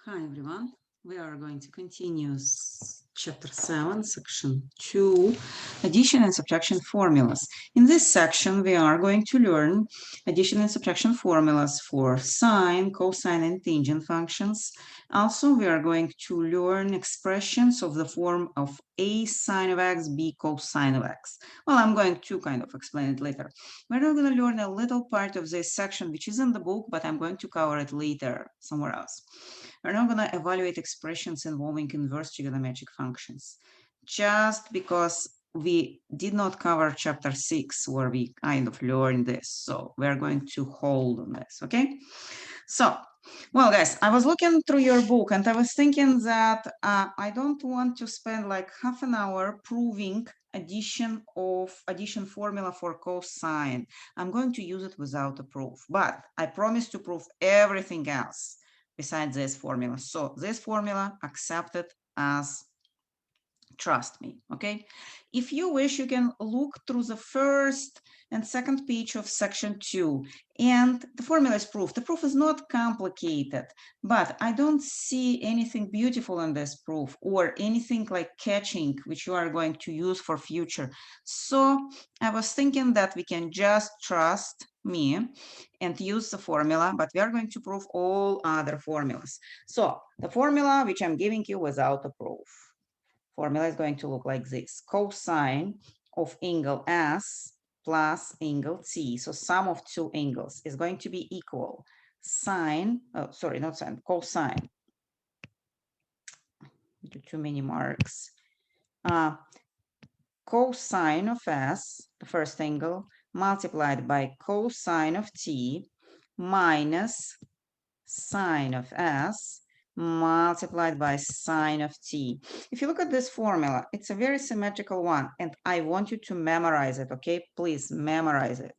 Hi everyone. We are going to continue chapter 7, section 2, addition and subtraction formulas. In this section, we are going to learn addition and subtraction formulas for sine, cosine, and tangent functions. Also, we are going to learn expressions of the form of a sine of x, b cosine of x. Well, I'm going to kind of explain it later. We're not going to learn a little part of this section, which is in the book, but I'm going to cover it later somewhere else. We're not going to evaluate expressions involving inverse trigonometric functions, just because we did not cover chapter 6 where we kind of learned this. So we're going to hold on this, okay? So, well, guys, I was looking through your book and I was thinking that I don't want to spend like half an hour proving addition formula for cosine. I'm going to use it without a proof, but I promise to prove everything else besides this formula. So this formula, accept it as trust me, okay? If you wish, you can look through the first and second page of section 2, and the formula is proof. The proof is not complicated, but I don't see anything beautiful in this proof or anything like catching, which you are going to use for future. So I was thinking that we can just trust me and use the formula, but we are going to prove all other formulas. So the formula which I'm giving you without a proof. Formula is going to look like this: cosine of angle S plus angle T. So sum of two angles is going to be equal sine, oh, sorry, not sine, cosine. Too many marks. Cosine of S, the first angle, multiplied by cosine of T minus sine of S multiplied by sine of t. If you look at this formula, it's a very symmetrical one, and I want you to memorize it, okay? Please memorize it.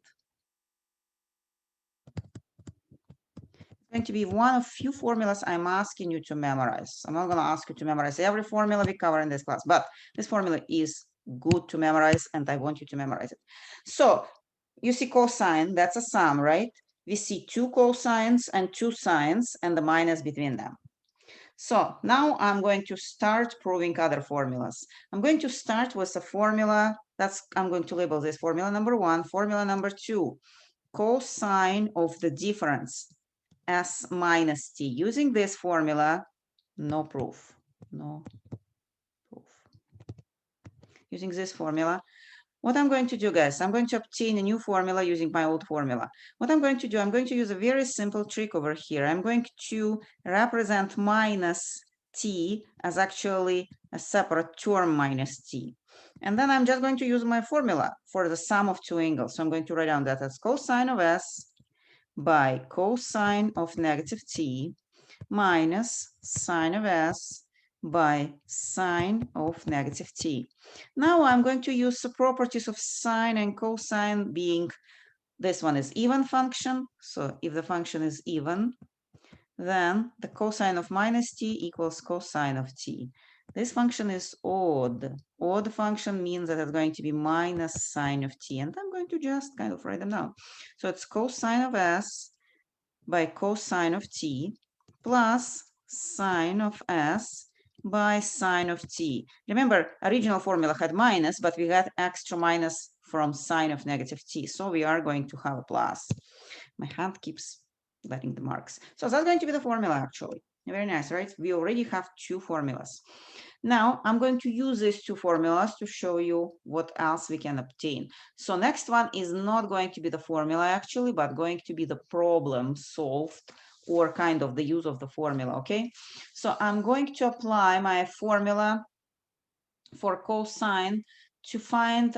It's going to be one of few formulas I'm asking you to memorize. I'm not going to ask you to memorize every formula we cover in this class, but this formula is good to memorize, and I want you to memorize it. So you see cosine, that's a sum, right? We see two cosines and two sines and the minus between them. So now I'm going to start proving other formulas. I'm going to start with a formula I'm going to label this formula number 1, formula number 2, cosine of the difference S minus T. Using this formula, no proof, no proof. Using this formula, what I'm going to do, guys, I'm going to obtain a new formula using my old formula. What I'm going to do, I'm going to use a very simple trick over here. I'm going to represent minus t as actually a separate term minus t. And then I'm just going to use my formula for the sum of two angles. So I'm going to write down that as cosine of s by cosine of negative t minus sine of s by sine of negative t. Now I'm going to use the properties of sine and cosine, being this one is even function. So if the function is even, then the cosine of minus t equals cosine of t. This function is odd. Odd function means that it's going to be minus sine of t. And I'm going to just kind of write them down. So it's cosine of s by cosine of t plus sine of s by sine of t. Remember, original formula had minus, but we got extra minus from sine of negative t. So we are going to have a plus. My hand keeps letting the marks. So that's going to be the formula, actually. Very nice, right? We already have two formulas. Now I'm going to use these two formulas to show you what else we can obtain. So next one is not going to be the formula actually, but going to be the problem solved, or kind of the use of the formula, okay? So I'm going to apply my formula for cosine to find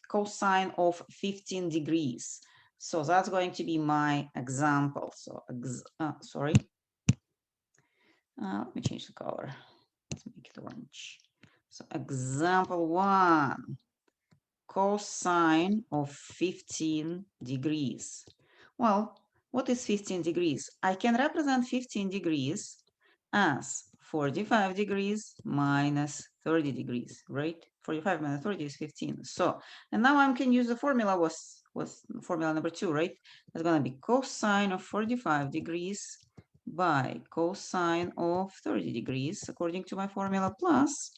cosine of 15 degrees. So that's going to be my example. So, sorry. Let me change the color. Let's make it orange. So example 1, cosine of 15 degrees. Well, what is 15 degrees? I can represent 15 degrees as 45 degrees minus 30 degrees, right? 45 minus 30 is 15. So, and now I can use the formula was formula number 2, right? It's going to be cosine of 45 degrees by cosine of 30 degrees according to my formula plus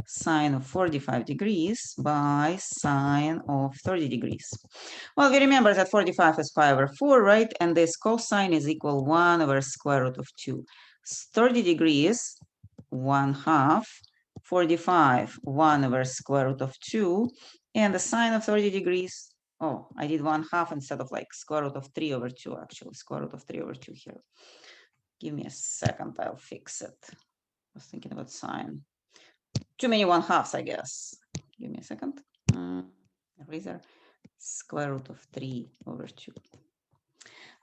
sine of 45 degrees by sine of 30 degrees. Well, we remember that 45 is pi over 4, right? And this cosine is equal 1 over square root of 2. 30 degrees, 1/2, 45, 1 over square root of 2, and the sine of 30 degrees, oh, I did 1/2 instead of like square root of 3 over 2, actually, square root of 3 over 2 here. Give me a second, I'll fix it. I was thinking about sine. Too many 1/2s, I guess. Give me a second. Eraser. Square root of 3 over 2.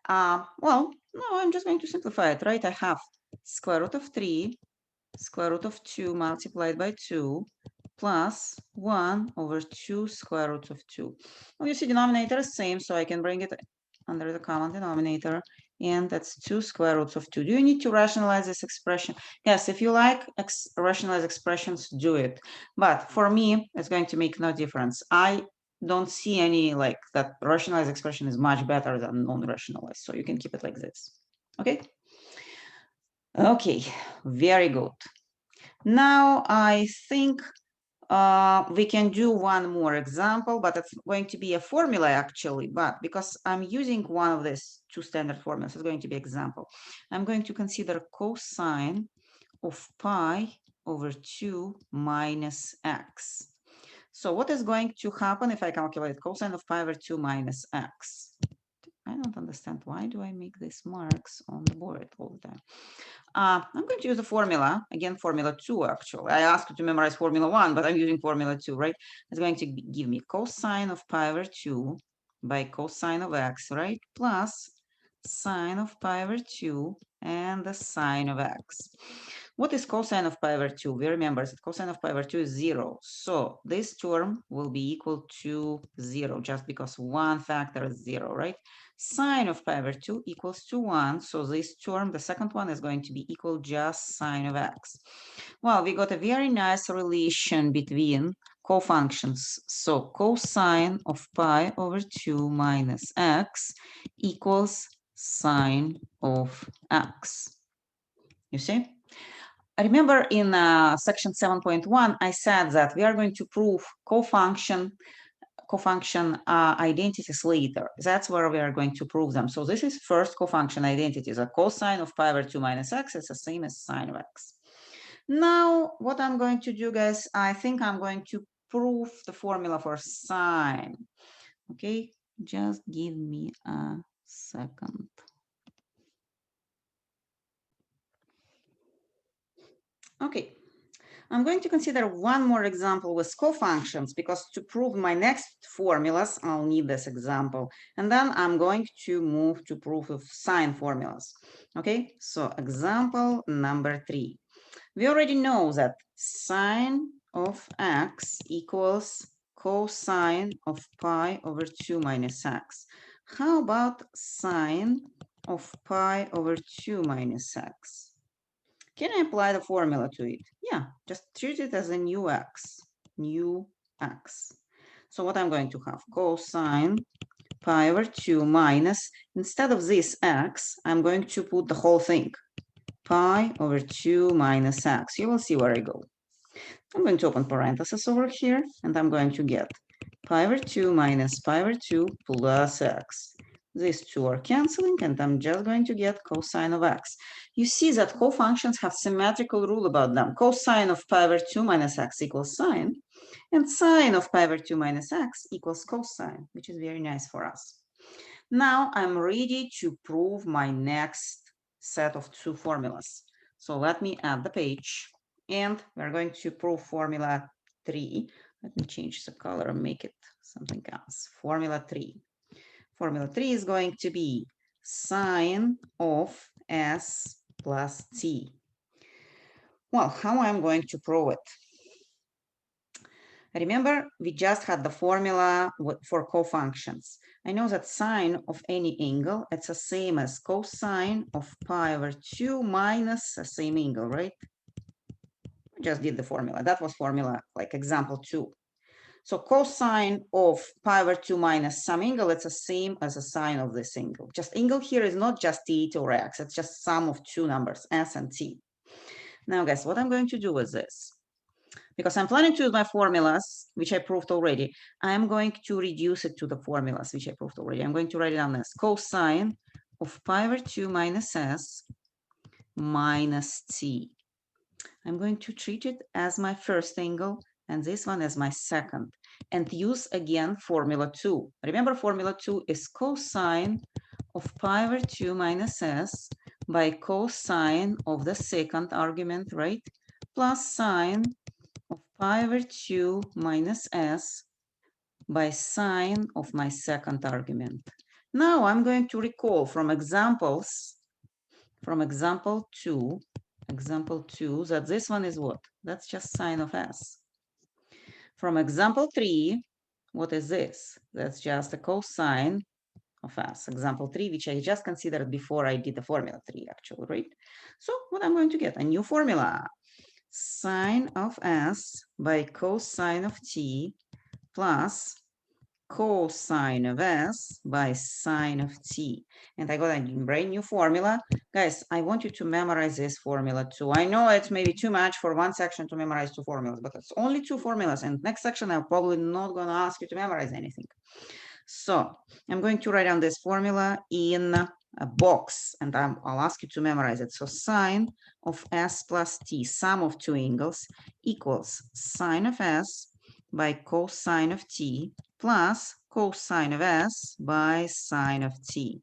Well, no, I'm just going to simplify it, right? I have square root of 3, square root of 2 multiplied by 2 plus 1 over 2 square root of 2. Well, you see denominator is same, so I can bring it under the common denominator, and that's 2 square roots of 2. Do you need to rationalize this expression? Yes, if you like rationalize expressions, do it. But for me, it's going to make no difference. I don't see any like that rationalized expression is much better than non-rationalized, so you can keep it like this. Okay? Okay, very good. Now I think we can do one more example, but it's going to be a formula actually, but because I'm using one of these two standard formulas, it's going to be example. I'm going to consider cosine of pi over 2 minus x. So what is going to happen if I calculate cosine of pi over 2 minus x? I don't understand. Why do I make these marks on the board all the time? I'm going to use a formula, again, formula 2, actually. I asked you to memorize formula 1, but I'm using formula 2, right? It's going to give me cosine of pi over 2 by cosine of x, right? Plus sine of pi over 2 and the sine of x. What is cosine of pi over 2? We remember that cosine of pi over 2 is 0. So this term will be equal to 0 just because one factor is 0, right? Sine of pi over 2 equals to 1. So this term, the second one, is going to be equal just sine of x. Well, we got a very nice relation between cofunctions. So cosine of pi over 2 minus x equals sine of x. You see? I remember in section 7.1, I said that we are going to prove cofunction identities later. That's where we are going to prove them. So this is first cofunction identities. A cosine of pi over 2 minus x is the same as sine of x. Now, what I'm going to do, guys, I think I'm going to prove the formula for sine. Okay, just give me a second. Okay, I'm going to consider one more example with cofunctions because to prove my next formulas, I'll need this example. And then I'm going to move to proof of sine formulas. Okay, so example number 3. We already know that sine of x equals cosine of pi over 2 minus x. How about sine of pi over 2 minus x? Can I apply the formula to it? Yeah, just treat it as a new x, So what I'm going to have, cosine pi over 2 minus, instead of this x, I'm going to put the whole thing, pi over 2 minus x. You will see where I go. I'm going to open parentheses over here, and I'm going to get pi over 2 minus pi over 2 plus x. These two are canceling, and I'm just going to get cosine of x. You see that cofunctions have symmetrical rule about them. Cosine of pi over 2 minus x equals sine, and sine of pi over 2 minus x equals cosine, which is very nice for us. Now I'm ready to prove my next set of two formulas. So let me add the page, and we're going to prove formula 3. Let me change the color and make it something else. Formula 3. Formula 3 is going to be sine of s plus t. Well, how am I going to prove it? Remember, we just had the formula for cofunctions. I know that sine of any angle, it's the same as cosine of pi over 2 minus the same angle, right? We just did the formula. That was formula, like example 2. So cosine of pi over 2 minus some angle, it's the same as the sine of this angle. Just angle here is not just theta or x, it's just sum of two numbers, s and t. Now, guys, what I'm going to do with this, because I'm planning to use my formulas, which I proved already, I'm going to reduce it to the formulas, which I proved already. I'm going to write it down as cosine of pi over 2 minus s minus t. I'm going to treat it as my first angle and this one as my second, and use again formula 2. Remember, formula 2 is cosine of pi over 2 minus s by cosine of the second argument, right? Plus sine of pi over 2 minus s by sine of my second argument. Now I'm going to recall from example 2, that this one is what? That's just sine of s. From example 3, what is this? That's just a cosine of s. Example 3, which I just considered before I did the formula 3, actually, right? So what I'm going to get? A new formula. Sine of s by cosine of t plus cosine of s by sine of t. And I got a brand new formula. Guys, I want you to memorize this formula too. I know it's maybe too much for one section to memorize two formulas, but it's only two formulas. And next section, I'm probably not going to ask you to memorize anything. So I'm going to write down this formula in a box, and I'll ask you to memorize it. So sine of s plus t, sum of two angles, equals sine of s by cosine of t plus cosine of s by sine of t.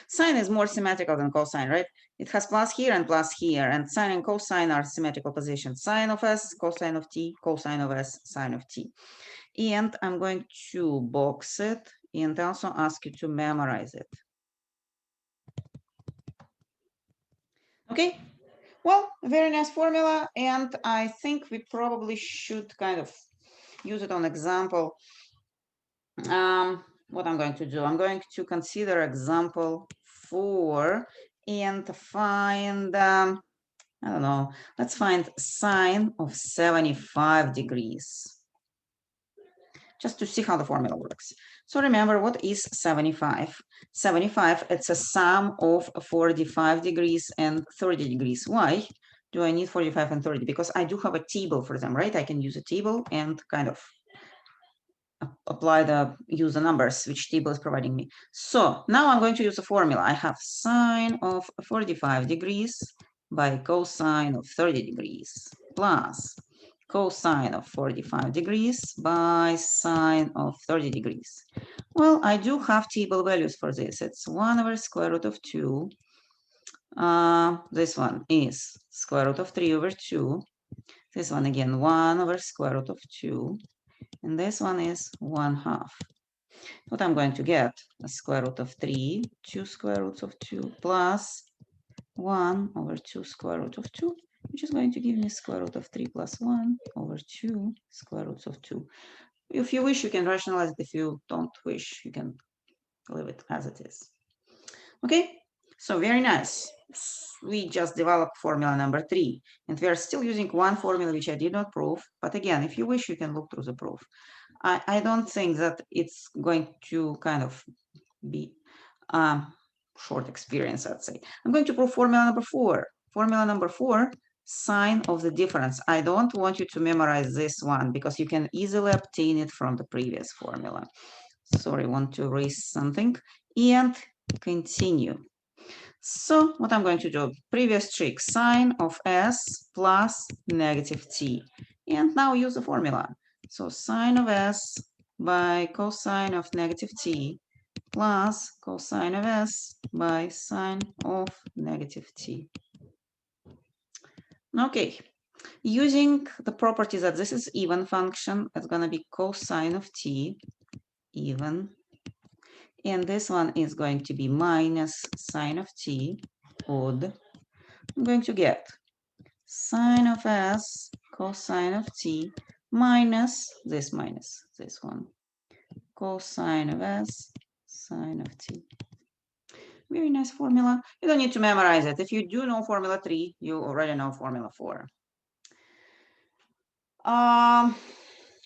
Sine is more symmetrical than cosine, right? It has plus here and plus here, and sine and cosine are symmetrical positions. Sine of s, cosine of t, cosine of s, sine of t. And I'm going to box it and also ask you to memorize it. Okay, well, very nice formula, and I think we probably should kind of use it on example. What I'm going to do, I'm going to consider example 4 and find, I don't know, let's find sine of 75 degrees. Just to see how the formula works. So remember, what is 75? 75, it's a sum of 45 degrees and 30 degrees. Why do I need 45 and 30? Because I do have a table for them, right? I can use a table and kind of use the numbers which table is providing me. So now I'm going to use a formula. I have sine of 45 degrees by cosine of 30 degrees plus cosine of 45 degrees by sine of 30 degrees. Well, I do have table values for this. It's 1 over square root of 2. This one is square root of 3 over 2. This one again, 1 over square root of 2. And this one is 1/2. What I'm going to get, a square root of 3, 2 square roots of 2, plus 1 over 2 square root of 2, which is going to give me square root of 3 plus 1 over 2 square roots of 2. If you wish, you can rationalize it. If you don't wish, you can leave it as it is. Okay, so very nice. We just developed formula number 3, and we are still using one formula which I did not prove. But again, if you wish, you can look through the proof. I don't think that it's going to kind of be short experience, I'd say. I'm going to prove formula number 4. Formula number 4, sine of the difference. I don't want you to memorize this one because you can easily obtain it from the previous formula. Sorry, I want to erase something and continue. So what I'm going to do, previous trick, sine of s plus negative t. And now use the formula. So sine of s by cosine of negative t plus cosine of s by sine of negative t. Okay, using the property that this is even function, it's going to be cosine of t, even. And this one is going to be minus sine of t, odd. I'm going to get sine of s cosine of t minus this one, cosine of s sine of t. Very nice formula. You don't need to memorize it. If you do know formula 3, you already know formula 4.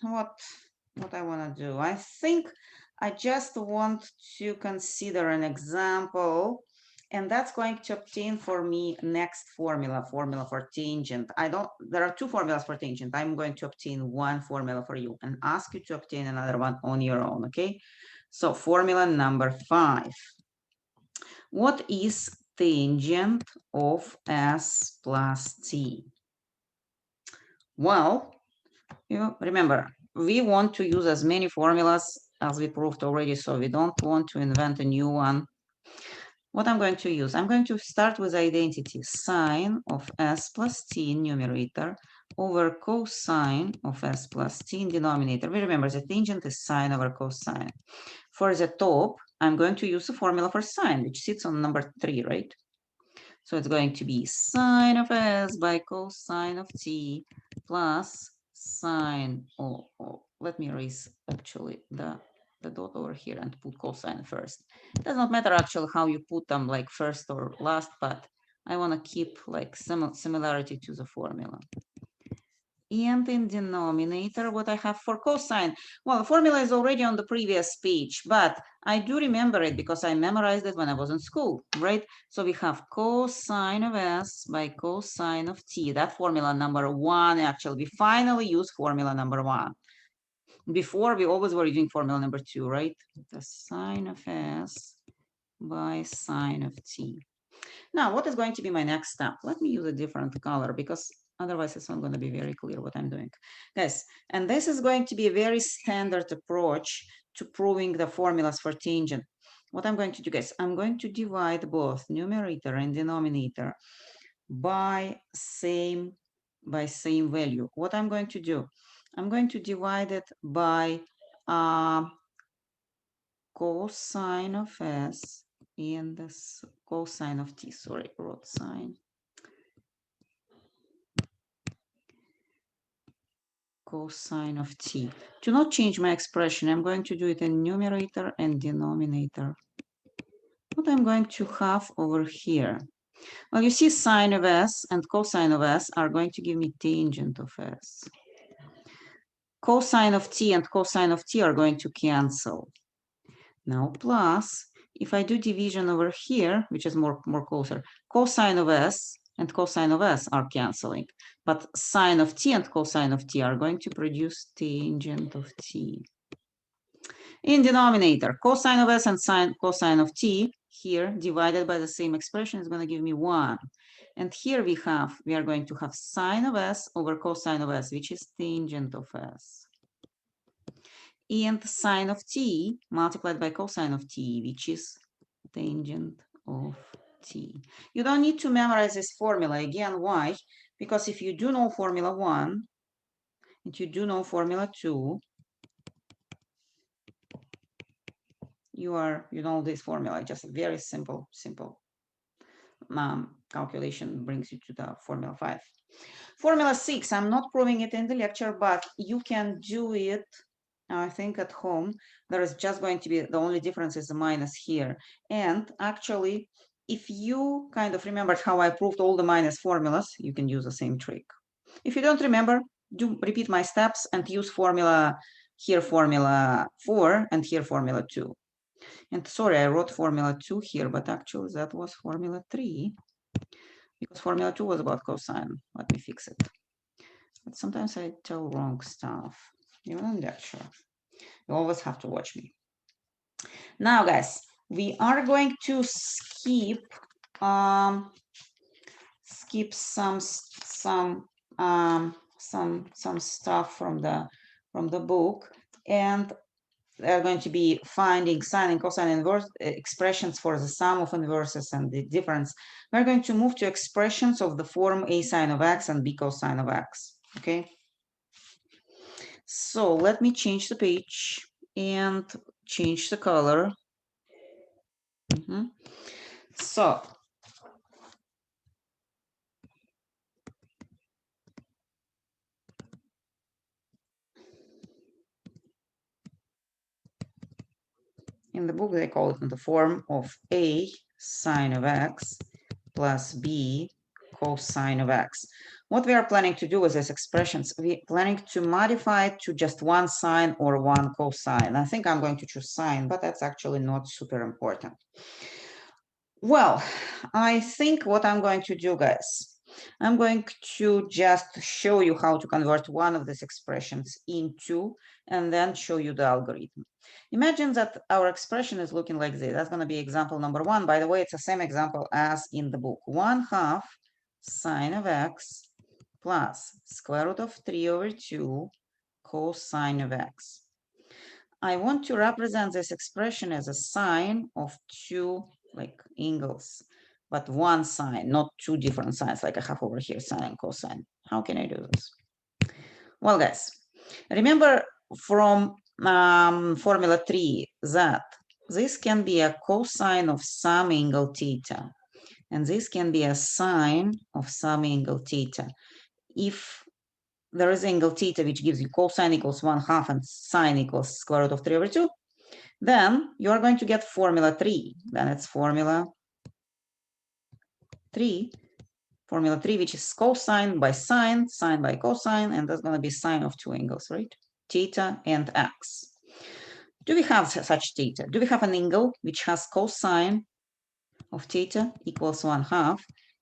What what I want to do. I think I just want to consider an example, and that's going to obtain for me next formula for tangent. There are two formulas for tangent. I'm going to obtain one formula for you and ask you to obtain another one on your own, okay? So formula number 5. What is tangent of s plus t? Well, you remember, we want to use as many formulas as we proved already, so we don't want to invent a new one. What I'm going to use, I'm going to start with identity sine of s plus t in numerator over cosine of s plus t in denominator. We remember the tangent is sine over cosine. For the top, I'm going to use the formula for sine, which sits on number 3, right? So it's going to be sine of s by cosine of t plus sine, let me erase actually the dot over here and put cosine first. It does not matter actually how you put them, like first or last, but I want to keep like similarity to the formula. And in denominator, what I have for cosine? Well, the formula is already on the previous page, but I do remember it because I memorized it when I was in school, right? So we have cosine of s by cosine of t. That formula number 1, actually, we finally use formula number 1. Before, we always were using formula number 2, right? The sine of s by sine of t. Now, what is going to be my next step? Let me use a different color because otherwise it's not going to be very clear what I'm doing. Guys, and this is going to be a very standard approach to proving the formulas for tangent. What I'm going to do, guys, I'm going to divide both numerator and denominator by same value. What I'm going to do, I'm going to divide it by cosine of s and this cosine of t, sorry, wrote sine. Cosine of t. To not change my expression, I'm going to do it in numerator and denominator. What I'm going to have over here? Well, you see sine of s and cosine of s are going to give me tangent of s. Cosine of t and cosine of t are going to cancel. Now plus, if I do division over here, which is more closer, cosine of s and cosine of s are canceling, but sine of t and cosine of t are going to produce tangent of t. In denominator, cosine of s and cosine of t here divided by the same expression is going to give me 1. And here we are going to have sine of s over cosine of s, which is tangent of s. And sine of t multiplied by cosine of t, which is tangent of t. You don't need to memorize this formula again. Why? Because if you do know formula 1 and you do know formula 2, you know this formula. Just a very simple calculation brings you to the formula 5. Formula 6, I'm not proving it in the lecture, but you can do it, I think, at home. There is just going to be, the only difference is the minus here. And actually, if you kind of remembered how I proved all the minus formulas, you can use the same trick. If you don't remember, do repeat my steps and use formula 4 and here formula 2. And sorry, I wrote formula 2 here, but actually that was formula 3 because formula 2 was about cosine. Let me fix it. But sometimes I tell wrong stuff, even in lecture. You always have to watch me. Now, guys, we are going to skip some stuff from the book, and they're going to be finding sine and cosine inverse expressions for the sum of inverses and the difference. We're going to move to expressions of the form a sine of x and b cosine of x. Okay. So let me change the page and change the color. So in the book, they call it in the form of a sine of x plus b cosine of x. What we are planning to do with these expressions, we're planning to modify it to just one sine or one cosine. I think I'm going to choose sine, but that's actually not super important. Well, I think what I'm going to do, guys, I'm going to just show you how to convert one of these expressions into, and then show you the algorithm. Imagine that our expression is looking like this. That's going to be example number one. By the way, it's the same example as in the book. 1/2 sine of x plus square root of 3/2 cosine of x. I want to represent this expression as a sine of two like angles, but one sine, not two different signs like I have over here, sine and cosine. How can I do this? Well, guys, remember from formula 3 that this can be a cosine of some angle theta, and this can be a sine of some angle theta. If there is angle theta which gives you cosine equals 1/2 and sine equals square root of 3/2, then you are going to get formula 3. Then it's formula 3, which is cosine by sine, sine by cosine, and that's going to be sine of two angles, right? Theta and x. Do we have such theta? Do we have an angle which has cosine of theta equals 1/2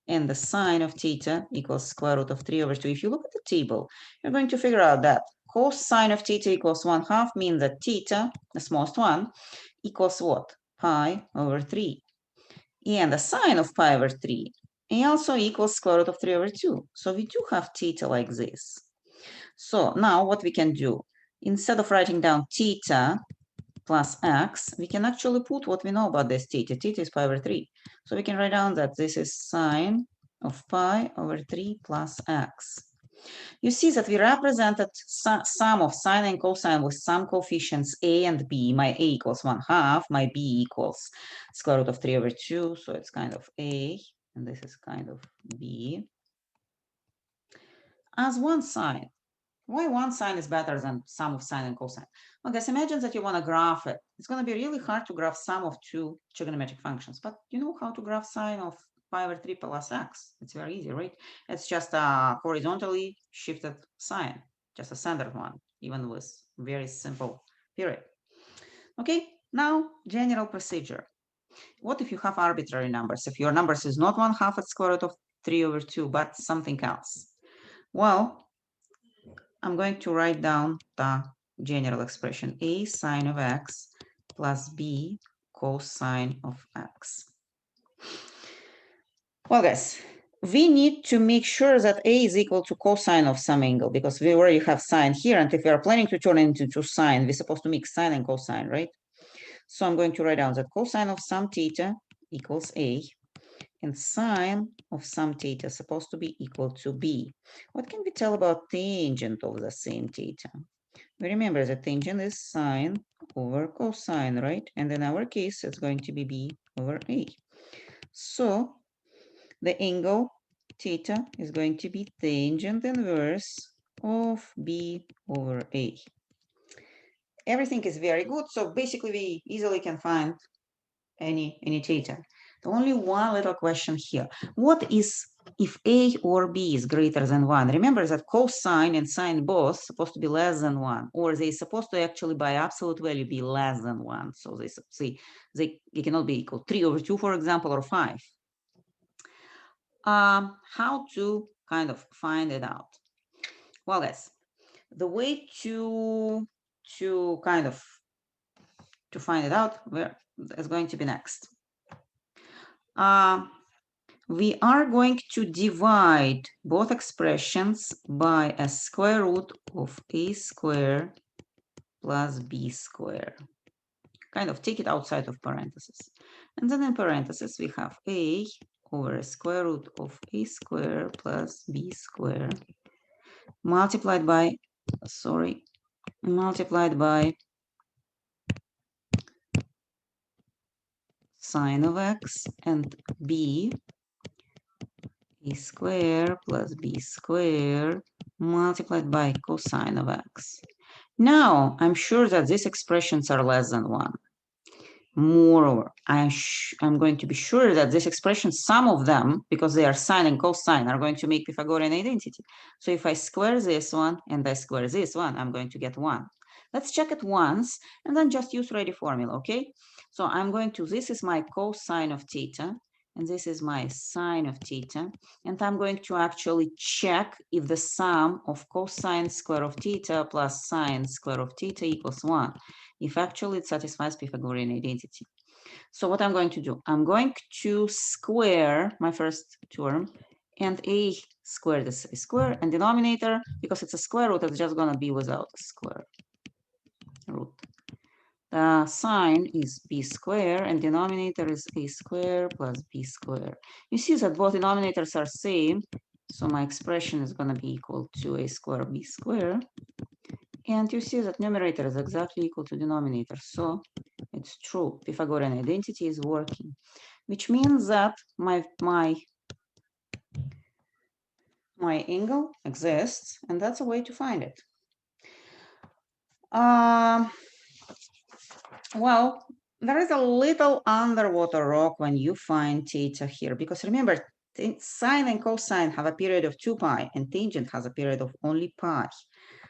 and the sine of theta equals square root of 3/2? If you look at the table, you're going to figure out that cosine of theta equals 1/2 means that theta, the smallest one, equals what? Pi/3. And the sine of pi/3 also equals square root of 3/2. So we do have theta like this. So now what we can do, instead of writing down theta plus x, we can actually put what we know about this theta. Theta is pi/3. So we can write down that this is sine of pi/3 plus x. You see that we represented sum of sine and cosine with some coefficients a and b. My a equals 1/2, my b equals square root of 3/2, so it's kind of a, and this is kind of b, as one sine. Why one sine is better than sum of sine and cosine? Well, guys, imagine that you want to graph it. It's going to be really hard to graph sum of two trigonometric functions, but you know how to graph sine of pi/3 plus x. It's very easy, right? It's just a horizontally shifted sine, just a standard one, even with very simple period. Okay, now general procedure. What if you have arbitrary numbers? If your numbers is not 1/2 at square root of 3/2, but something else? Well, I'm going to write down the general expression a sine of x plus b cosine of x. Well, guys, we need to make sure that a is equal to cosine of some angle, because we already have sine here, and if we are planning to turn it into sine, we're supposed to mix sine and cosine, right? So I'm going to write down that cosine of some theta equals a, and sine of some theta is supposed to be equal to b. What can we tell about tangent of the same theta? We remember that tangent is sine over cosine, right? And in our case, it's going to be b over a. So the angle theta is going to be tangent inverse of b over a. Everything is very good, so basically we easily can find any theta. The only one little question here. What is if a or b is greater than 1? Remember that cosine and sine both supposed to be less than 1, or they supposed to actually by absolute value be less than 1. So they say they cannot be equal. 3/2, for example, or 5. How to kind of find it out? Well, guys, the way to kind of to find it out is going to be next. We are going to divide both expressions by a square root of a square plus b square. Kind of take it outside of parentheses. And then in parentheses, we have a over a square root of a square plus b square multiplied by sine of x, and b a square plus b square multiplied by cosine of x. Now, I'm sure that these expressions are less than 1. Moreover, I'm going to be sure that this expression, some of them, because they are sine and cosine, are going to make Pythagorean identity. So if I square this one and I square this one, I'm going to get 1. Let's check it once and then just use ready formula, okay? So I'm going to, this is my cosine of theta, and this is my sine of theta, and I'm going to actually check if the sum of cosine square of theta plus sine square of theta equals 1. If actually it satisfies Pythagorean identity. So what I'm going to do, I'm going to square my first term, and a squared is a square, and denominator, because it's a square root, it's just going to be without a square root. The sine is b square, and denominator is a square plus b square. You see that both denominators are same, so my expression is going to be equal to a square b square. And you see that numerator is exactly equal to denominator. So it's true. Pythagorean identity is working, which means that my angle exists, and that's a way to find it. Well, there is a little underwater rock when you find theta here, because remember, sine and cosine have a period of 2 pi, and tangent has a period of only pi.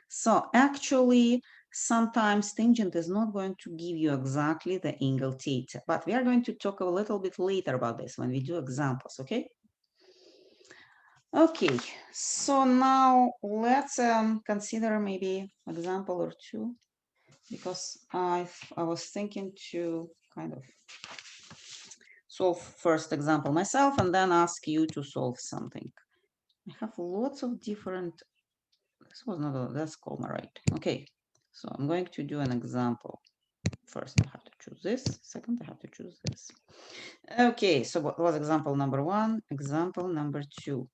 So actually, sometimes tangent is not going to give you exactly the angle theta, but we are going to talk a little bit later about this when we do examples, okay? Okay, so now let's consider maybe example or two, because I was thinking to kind of solve first example myself and then ask you to solve something. I have lots of different, this was not a, that's comma, right? Okay, so I'm going to do an example. First, I have to choose this. Second, I have to choose this. Okay, so what was example number 1? Example number 2.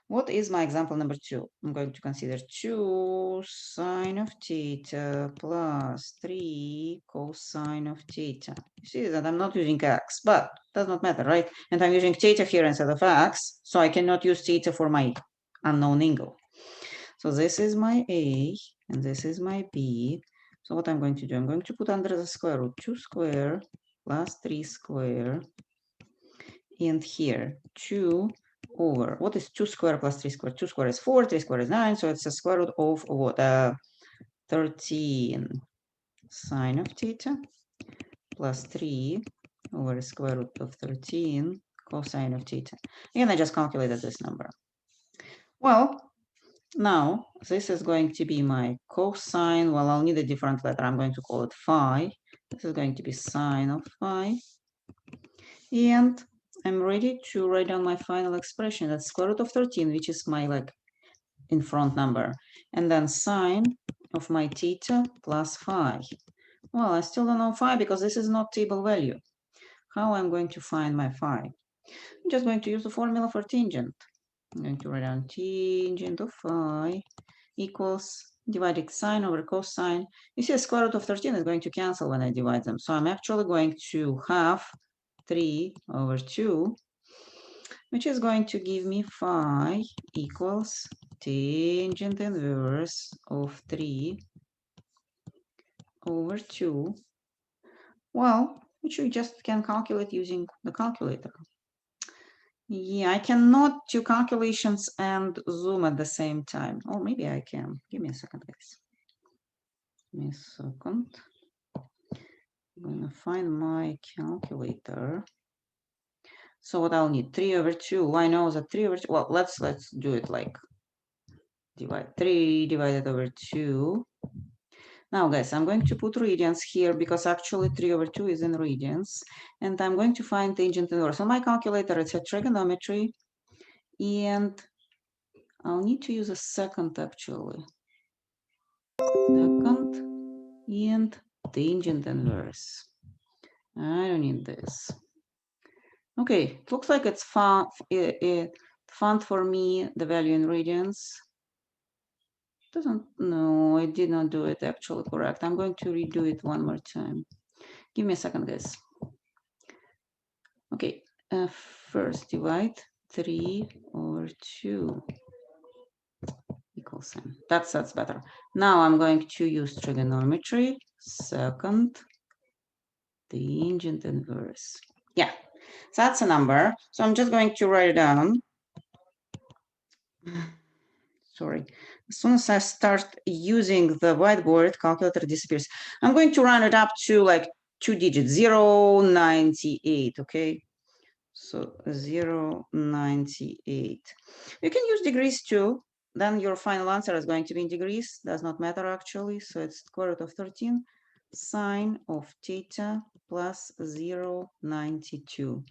What is my example number 2? I'm going to consider 2 sine of theta plus 3 cosine of theta. You see that I'm not using x, but does not matter, right? And I'm using theta here instead of x, so I cannot use theta for my unknown angle. So this is my a, and this is my b. So what I'm going to do, I'm going to put under the square root 2 square plus 3 square, and here 2 over, what is 2 square plus 3 square? 2 square is 4, 3 square is 9, so it's a square root of what? 13 sine of theta plus 3 over square root of 13 cosine of theta. And I just calculated this number. Well, now this is going to be my cosine. Well, I'll need a different letter. I'm going to call it phi. This is going to be sine of phi. And I'm ready to write down my final expression. That's square root of 13, which is my like in front number. And then sine of my theta plus phi. Well, I still don't know phi because this is not table value. How I'm going to find my phi? I'm just going to use the formula for tangent. I'm going to write down tangent of phi equals dividing sine over cosine. You see, a square root of 13 is going to cancel when I divide them. So I'm actually going to have 3 over 2, which is going to give me phi equals tangent inverse of 3 over 2. Well, which we just can calculate using the calculator. Yeah, I cannot do calculations and Zoom at the same time. Or maybe I can. Give me a second, guys. Give me a second. I'm gonna find my calculator. So what I'll need 3 over 2. I know that 3 over 2. Well, let's do it like divide 3 divided over 2. Now, guys, I'm going to put radians here because actually 3 over 2 is in radians. And I'm going to find tangent inverse. On my calculator, it's a trigonometry. And I'll need to use a second, actually. Second and tangent inverse. I don't need this. Okay, it looks like it's found for me the value in radians. No, I did not do it actually correct. I'm going to redo it one more time. Give me a second, guys. Okay, first divide 3 over 2 equals 10. That's better. Now I'm going to use trigonometry. Second Tangent inverse. Yeah, so that's a number. So I'm just going to write it down. Sorry. As soon as I start using the whiteboard, calculator disappears. I'm going to round it up to like 2 digits, 0.98, okay? So 0.98. You can use degrees too. Then your final answer is going to be in degrees. Does not matter actually. So it's square root of 13 sine of theta plus 0.92.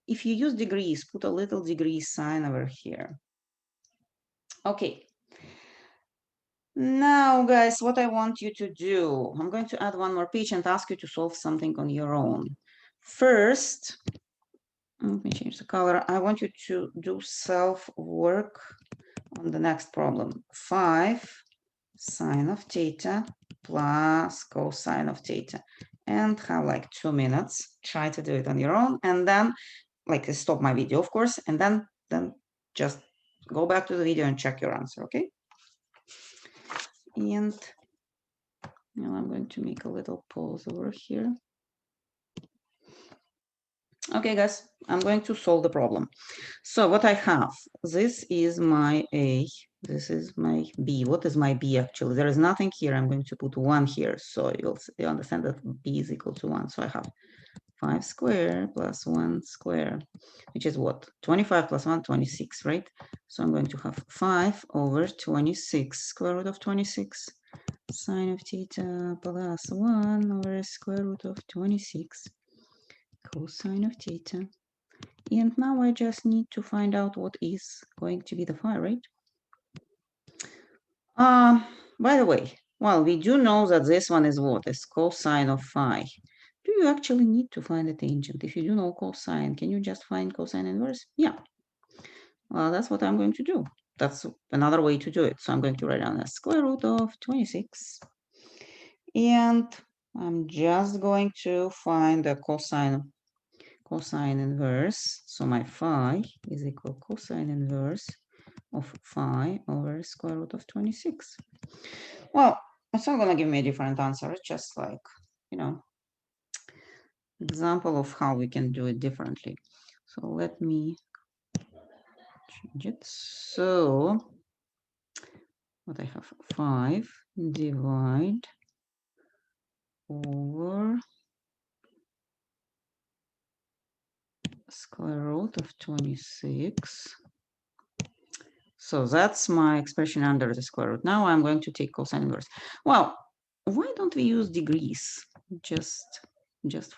If you use degrees, put a little degree sign over here. Okay. Now, guys, what I want you to do, I'm going to add one more page and ask you to solve something on your own. First, let me change the color. I want you to do self-work on the next problem. 5 sine of theta plus cosine of theta. And have like 2 minutes. Try to do it on your own. And then, like, stop my video, of course. And then just go back to the video and check your answer, okay? And now I'm going to make a little pause over here. Okay, guys, I'm going to solve the problem. So what I have, this is my A, this is my B. What is my B actually? There is nothing here. I'm going to put 1 here. So you'll understand that B is equal to 1. So I have 5 square plus 1 square, which is what? 25 plus 1, 26, right? So I'm going to have 5 over 26, square root of 26. Sine of theta plus 1 over square root of 26 cosine of theta. And now I just need to find out what is going to be the phi, right? By the way, well, we do know that this one is what? Is cosine of phi. Do you actually need to find a tangent? If you do know cosine, can you just find cosine inverse? Yeah. Well, that's what I'm going to do. That's another way to do it. So I'm going to write down a square root of 26. And I'm just going to find the cosine inverse. So my phi is equal cosine inverse of phi over square root of 26. Well, it's not going to give me a different answer. It's just like, you know, example of how we can do it differently. So let me change it. So what I have, 5 divide over square root of 26. So that's my expression under the square root. Now I'm going to take cosine inverse. Well, why don't we use degrees just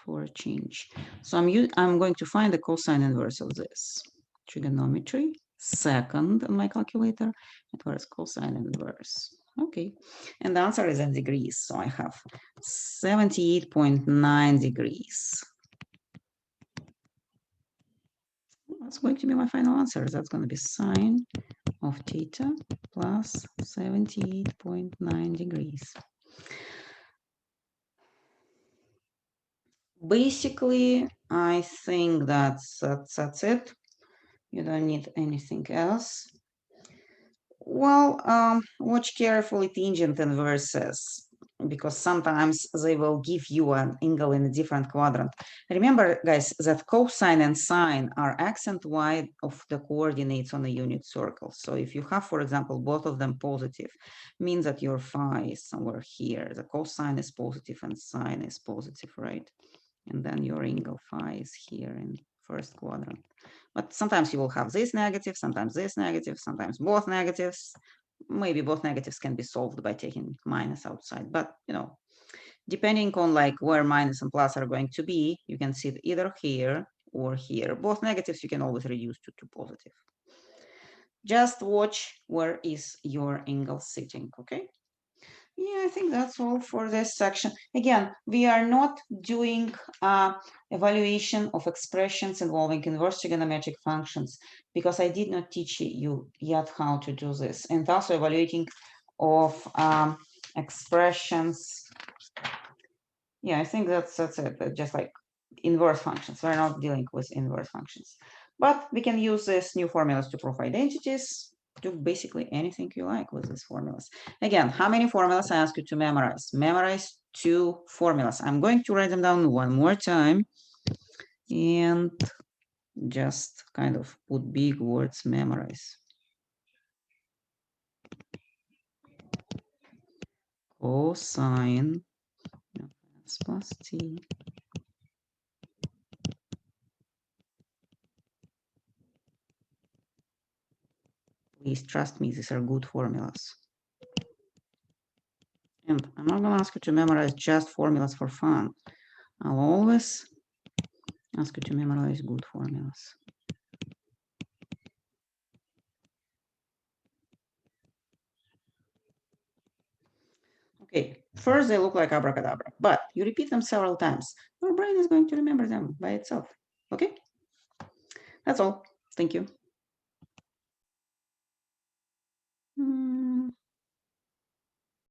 for a change? So I'm going to find the cosine inverse of this. Trigonometry, second on my calculator, it was cosine inverse. Okay, and the answer is in degrees. So I have 78.9 degrees. That's going to be my final answer. That's going to be sine of theta plus 78.9 degrees. Basically, I think that's it. You don't need anything else. Well, watch carefully tangent inverses, because sometimes they will give you an angle in a different quadrant. Remember, guys, that cosine and sine are accent wide of the coordinates on a unit circle. So if you have, for example, both of them positive, means that your phi is somewhere here. The cosine is positive and sine is positive, right? And then your angle phi is here in first quadrant. But sometimes you will have this negative, sometimes this negative, sometimes both negatives. Maybe both negatives can be solved by taking minus outside. But, you know, depending on like where minus and plus are going to be, you can see it either here or here. Both negatives you can always reduce to positive. Just watch where is your angle sitting, okay? Yeah, I think that's all for this section. Again, we are not doing evaluation of expressions involving inverse trigonometric functions, because I did not teach you yet how to do this. And also evaluating of expressions. Yeah, I think that's it. Just like inverse functions. We're not dealing with inverse functions. But we can use these new formulas to prove identities. do basically anything you like with these formulas. Again, how many formulas I ask you to memorize? Memorize 2 formulas. I'm going to write them down one more time and just kind of put big words, memorize. Cosine of x plus t. Please trust me, these are good formulas. And I'm not going to ask you to memorize just formulas for fun. I'll always ask you to memorize good formulas. Okay, first they look like abracadabra, but you repeat them several times. Your brain is going to remember them by itself. Okay? That's all. Thank you.